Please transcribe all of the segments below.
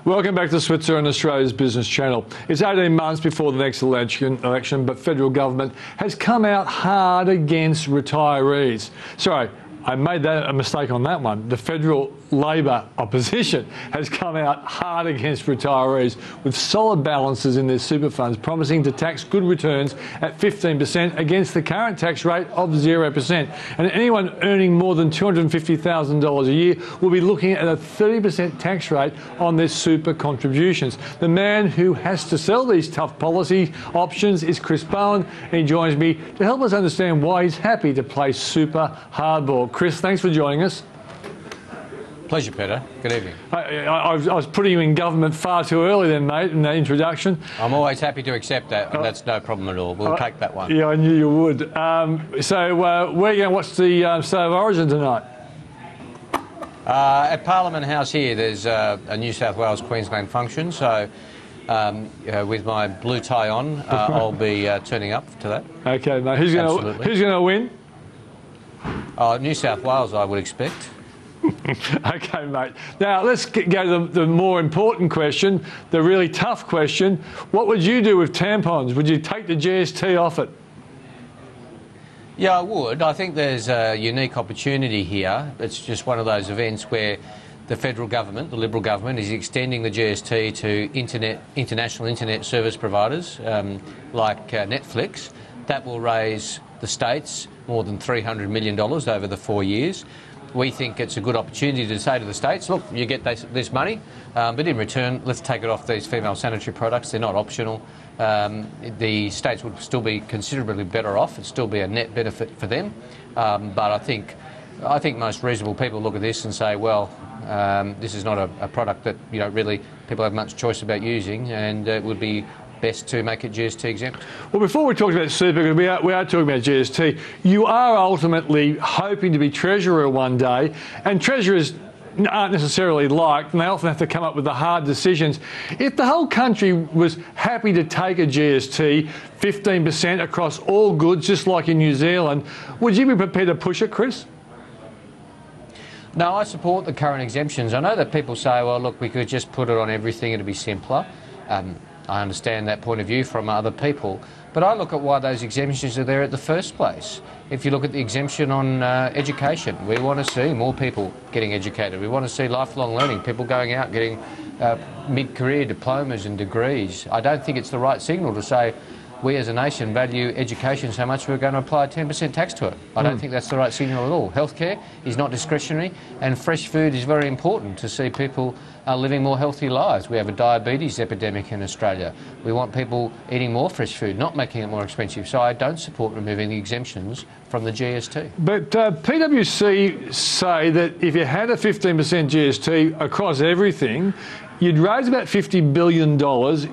Welcome back to Switzer on Australia's Business Channel. It's 18 months before the next election, but federal government has come out hard against retirees. Sorry, I made a mistake on that one. The federal Labor opposition has come out hard against retirees with solid balances in their super funds, promising to tax good returns at 15% against the current tax rate of 0%. And anyone earning more than $250,000 a year will be looking at a 30% tax rate on their super contributions. The man who has to sell these tough policy options is Chris Bowen, and he joins me to help us understand why he's happy to play super hardball. Chris, thanks for joining us. Pleasure, Peter. Good evening. I was putting you in government far too early then, mate, in that introduction. I'm always happy to accept that, and that's no problem at all. We'll take that one. Yeah, I knew you would. So where are you going to watch the State of Origin tonight? At Parliament House here, there's a New South Wales-Queensland function, so with my blue tie on, I'll be turning up to that. Okay, mate. Who's going to win? New South Wales, I would expect. Okay, mate. Now, let's go to the more important question, the really tough question. What would you do with tampons? Would you take the GST off it? Yeah, I would. I think there's a unique opportunity here. It's just one of those events where the federal government, the Liberal government, is extending the GST to international internet service providers like Netflix. That will raise the states more than $300 million over the 4 years. We think it's a good opportunity to say to the states, look, you get this money, but in return, let's take it off these female sanitary products. They're not optional. The states would still be considerably better off. It'd still be a net benefit for them. But I think most reasonable people look at this and say, well, this is not a product that really people have much choice about using, and it would be best to make it GST exempt. Well, before we talk about super, because we are talking about GST, you are ultimately hoping to be Treasurer one day, and Treasurers aren't necessarily liked, and they often have to come up with the hard decisions. If the whole country was happy to take a GST, 15% across all goods, just like in New Zealand, would you be prepared to push it, Chris? No, I support the current exemptions. I know that people say, well, look, we could just put it on everything, it'd be simpler. I understand that point of view from other people, but I look at why those exemptions are there at the first place. If you look at the exemption on education, we want to see more people getting educated. We want to see lifelong learning, people going out getting mid-career diplomas and degrees. I don't think it's the right signal to say we as a nation value education so much we're going to apply a 10% tax to it. I don't think that's the right signal at all. Healthcare is not discretionary, and fresh food is very important to see people living more healthy lives. We have a diabetes epidemic in Australia. We want people eating more fresh food, not making it more expensive. So I don't support removing the exemptions from the GST. But PwC say that if you had a 15% GST across everything, you'd raise about $50 billion.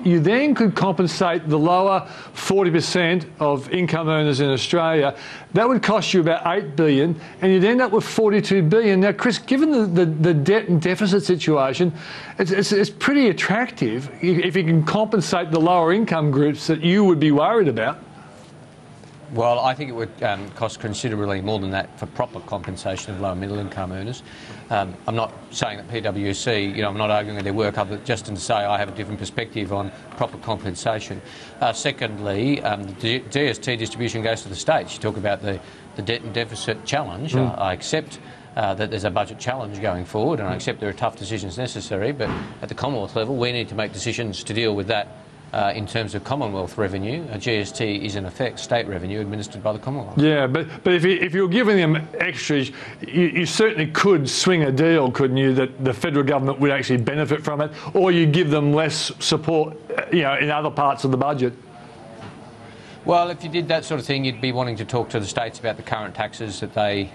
You then could compensate the lower 40% of income earners in Australia. That would cost you about $8 billion, and you'd end up with $42 billion. Now, Chris, given the debt and deficit situation, it's pretty attractive if you can compensate the lower income groups that you would be worried about. Well, I think it would cost considerably more than that for proper compensation of lower middle income earners. I'm not saying that PwC, I'm not arguing with their work, other just to say I have a different perspective on proper compensation. Secondly, the GST distribution goes to the states. You talk about the debt and deficit challenge. I accept that there's a budget challenge going forward, and I accept there are tough decisions necessary, but at the Commonwealth level, we need to make decisions to deal with that. In terms of Commonwealth revenue, a GST is in effect state revenue administered by the Commonwealth. Yeah, but if you're giving them extras, you certainly could swing a deal, couldn't you, that the federal government would actually benefit from it, or you give them less support, in other parts of the budget. Well, if you did that sort of thing, you'd be wanting to talk to the states about the current taxes that they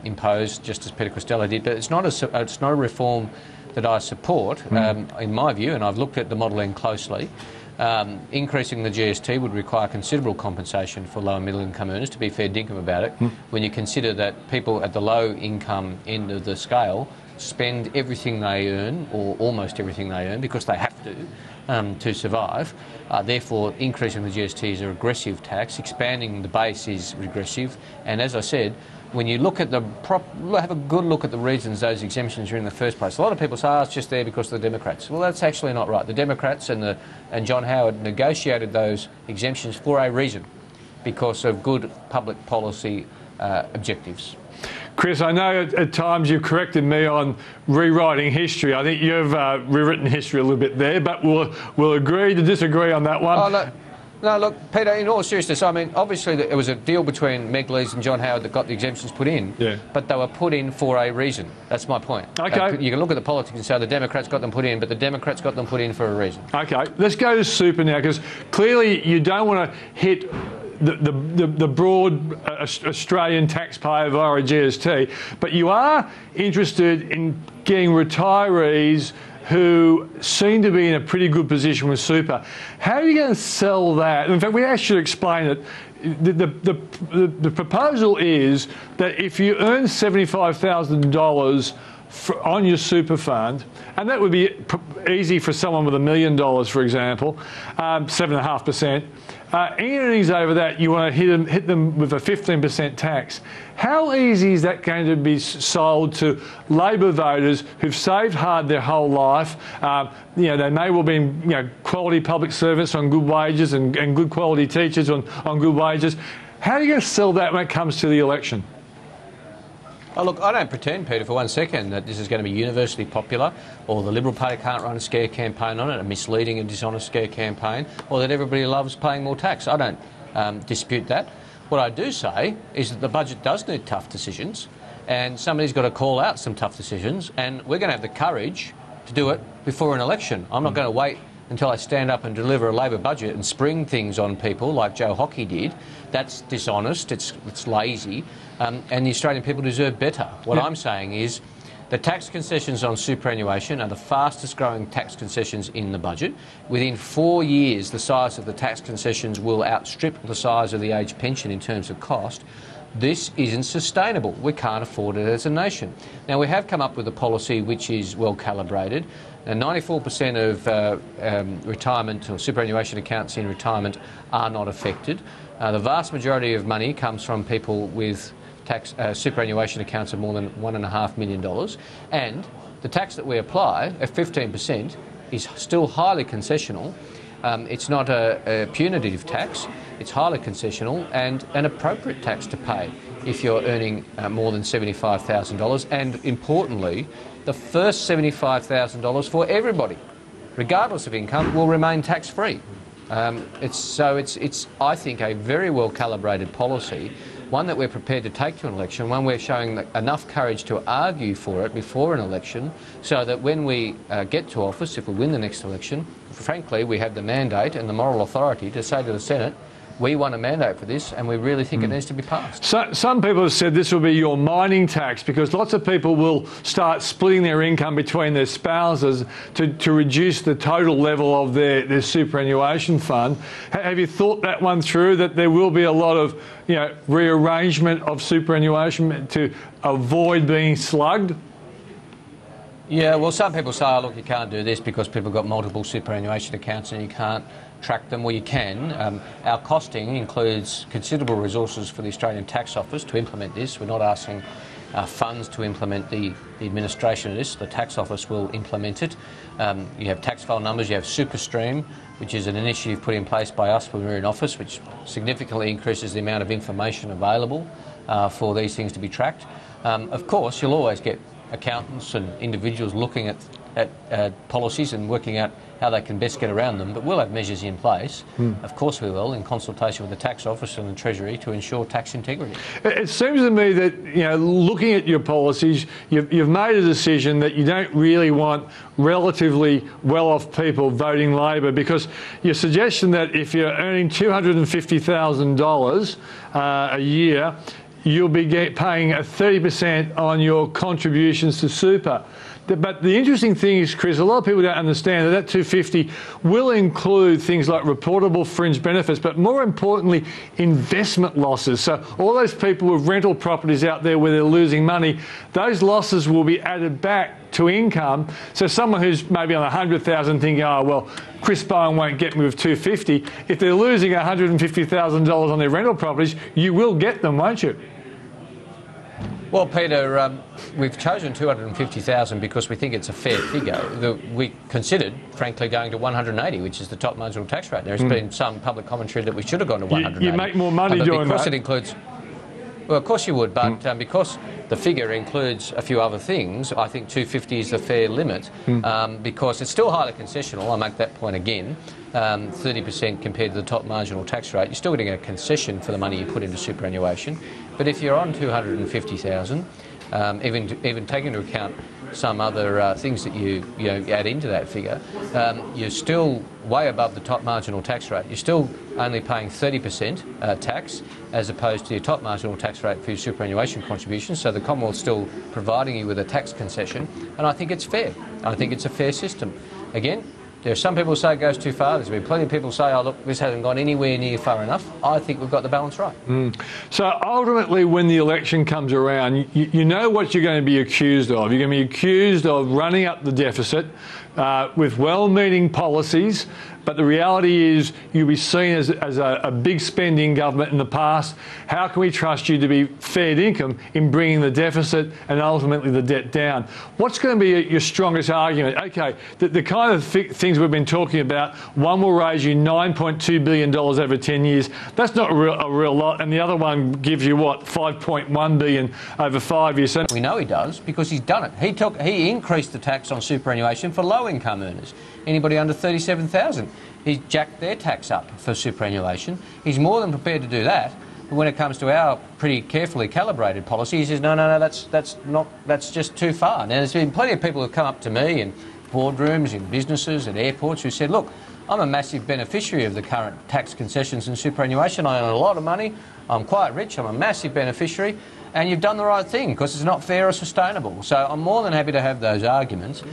impose, just as Peter Costello did. But it's not a reform that I support, in my view, and I've looked at the modelling closely. Increasing the GST would require considerable compensation for low and middle income earners, to be fair dinkum about it, when you consider that people at the low income end of the scale spend everything they earn, or almost everything they earn, because they have to survive. Therefore, increasing the GST is a regressive tax, expanding the base is regressive, and as I said, when you look at have a good look at the reasons those exemptions are in the first place. A lot of people say, oh, it's just there because of the Democrats. Well, that's actually not right. The Democrats and John Howard negotiated those exemptions for a reason, because of good public policy objectives. Chris, I know at times you've corrected me on rewriting history. I think you've rewritten history a little bit there, but we'll agree to disagree on that one. Oh, no, look, Peter, in all seriousness, I mean, obviously it was a deal between Meg Lees and John Howard that got the exemptions put in, but they were put in for a reason. That's my point. Okay. You can look at the politics and say the Democrats got them put in, but the Democrats got them put in for a reason. Okay, let's go to super now, because clearly you don't want to hit the broad Australian taxpayer via a GST, but you are interested in getting retirees who seem to be in a pretty good position with super. How are you going to sell that? In fact, we actually should explain it. The proposal is that if you earn $75,000 on your super fund, and that would be easy for someone with $1 million, for example, 7.5%. Any earnings over that, you want to hit them with a 15% tax. How easy is that going to be sold to Labor voters who've saved hard their whole life? They may well be quality public servants on good wages and good quality teachers on good wages. How are you going to sell that when it comes to the election? Oh, look, I don't pretend, Peter, for 1 second that this is going to be universally popular, or the Liberal Party can't run a scare campaign on it, a misleading and dishonest scare campaign, or that everybody loves paying more tax. I don't dispute that. What I do say is that the budget does need tough decisions, and somebody's got to call out some tough decisions, and we're going to have the courage to do it before an election. I'm not going to wait until I stand up and deliver a Labor budget and spring things on people like Joe Hockey did. That's dishonest, it's lazy, and the Australian people deserve better. What I'm saying is the tax concessions on superannuation are the fastest growing tax concessions in the budget. Within 4 years, the size of the tax concessions will outstrip the size of the age pension in terms of cost. This isn't sustainable. We can't afford it as a nation. Now, we have come up with a policy which is well calibrated. 94% of retirement or superannuation accounts in retirement are not affected. The vast majority of money comes from people with superannuation accounts of more than $1.5 million. And the tax that we apply at 15% is still highly concessional. It's not a punitive tax. It's highly concessional and an appropriate tax to pay if you're earning more than $75,000. And importantly, the first $75,000 for everybody, regardless of income, will remain tax-free. It's, I think, a very well-calibrated policy, one that we're prepared to take to an election, one we're showing enough courage to argue for it before an election, so that when we get to office, if we win the next election, frankly, we have the mandate and the moral authority to say to the Senate, we want a mandate for this, and we really think it needs to be passed. So, some people have said this will be your mining tax, because lots of people will start splitting their income between their spouses to reduce the total level of their superannuation fund. Have you thought that one through, that there will be a lot of rearrangement of superannuation to avoid being slugged? Yeah, well, some people say, oh, look, you can't do this because people have got multiple superannuation accounts and you can't track them. Well, you can. Our costing includes considerable resources for the Australian Tax Office to implement this. We're not asking funds to implement the administration of this. The Tax Office will implement it. You have tax file numbers, you have SuperStream, which is an initiative put in place by us when we were in office, which significantly increases the amount of information available for these things to be tracked. Of course, you'll always get accountants and individuals looking at policies and working out how they can best get around them, but we'll have measures in place. Of course we will, in consultation with the Tax Office and the Treasury, to ensure tax integrity. It seems to me that, looking at your policies, you've made a decision that you don't really want relatively well-off people voting Labor, because your suggestion that if you're earning $250,000 a year, you'll be paying 30% on your contributions to super. But the interesting thing is, Chris, a lot of people don't understand that $250 will include things like reportable fringe benefits, but more importantly, investment losses. So all those people with rental properties out there where they're losing money, those losses will be added back to income. So someone who's maybe on 100,000 thinking, oh, well, Chris Bowen won't get me with $250. If they're losing $150,000 on their rental properties, you will get them, won't you? Well, Peter, we've chosen 250,000 because we think it's a fair figure. We considered, frankly, going to 180, which is the top marginal tax rate. There's been some public commentary that we should have gone to 180. You make more money doing because that. It includes... Well, of course you would, but because the figure includes a few other things, I think 250 is the fair limit, because it's still highly concessional. I'll make that point again. 30% compared to the top marginal tax rate. You're still getting a concession for the money you put into superannuation. But if you're on 250,000, even taking into account some other things that you add into that figure, you're still way above the top marginal tax rate. You're still only paying 30% tax as opposed to your top marginal tax rate for your superannuation contributions. So the Commonwealth's still providing you with a tax concession, and I think it's fair. I think it's a fair system. Again, there are some people who say it goes too far. There's been plenty of people who say, oh, look, this hasn't gone anywhere near far enough. I think we've got the balance right. So ultimately, when the election comes around, you know what you're going to be accused of. You're going to be accused of running up the deficit with well-meaning policies, but the reality is you'll be seen as a big spending government in the past. How can we trust you to be fair income in bringing the deficit and ultimately the debt down? What's going to be your strongest argument? OK, the kind of things we've been talking about, one will raise you $9.2 billion over 10 years. That's not a real lot. And the other one gives you, what, $5.1 billion over 5 years. So we know he does because he's done it. He increased the tax on superannuation for low-income earners. Anybody under 37,000, he's jacked their tax up for superannuation. He's more than prepared to do that. But when it comes to our pretty carefully calibrated policy, he says, no, that's just too far. Now, there's been plenty of people who've come up to me in boardrooms, in businesses, at airports, who said, look, I'm a massive beneficiary of the current tax concessions and superannuation. I earn a lot of money. I'm quite rich. I'm a massive beneficiary. And you've done the right thing because it's not fair or sustainable. So I'm more than happy to have those arguments.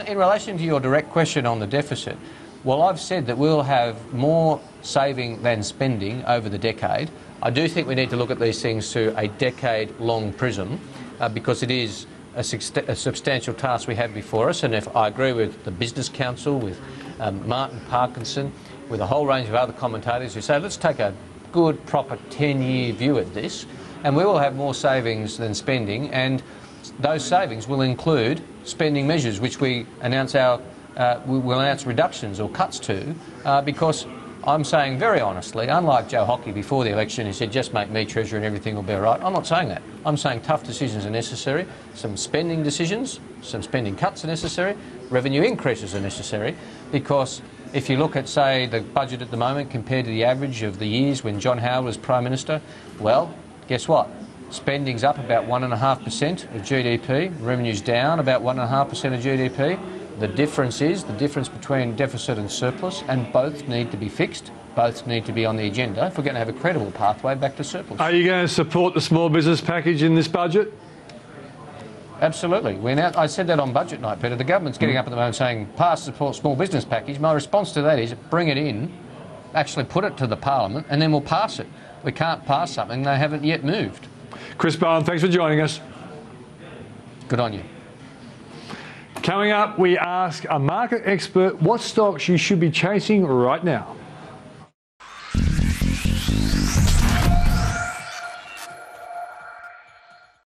In relation to your direct question on the deficit, well, I've said that we'll have more saving than spending over the decade. I do think we need to look at these things through a decade-long prism because it is a substantial task we have before us. And if I agree with the Business Council, with Martin Parkinson, with a whole range of other commentators who say, let's take a good, proper 10-year view at this, and we will have more savings than spending, and those savings will include spending measures, which we announce we will announce reductions or cuts to, because I'm saying very honestly, unlike Joe Hockey before the election, who said just make me Treasurer and everything will be all right, I'm not saying that. I'm saying tough decisions are necessary, some spending decisions, some spending cuts are necessary, revenue increases are necessary, because if you look at, say, the budget at the moment compared to the average of the years when John Howard was Prime Minister, well, guess what? Spending's up about 1.5% of GDP, revenue's down about 1.5% of GDP. The difference is the difference between deficit and surplus, and both need to be fixed, both need to be on the agenda if we're going to have a credible pathway back to surplus. Are you going to support the small business package in this budget? Absolutely. I said that on budget night, Peter. The government's getting up at the moment saying, pass the small business package. My response to that is, bring it in, actually put it to the Parliament, and then we'll pass it. We can't pass something they haven't yet moved. Chris Bowen, thanks for joining us. Good on you. Coming up, we ask a market expert what stocks you should be chasing right now.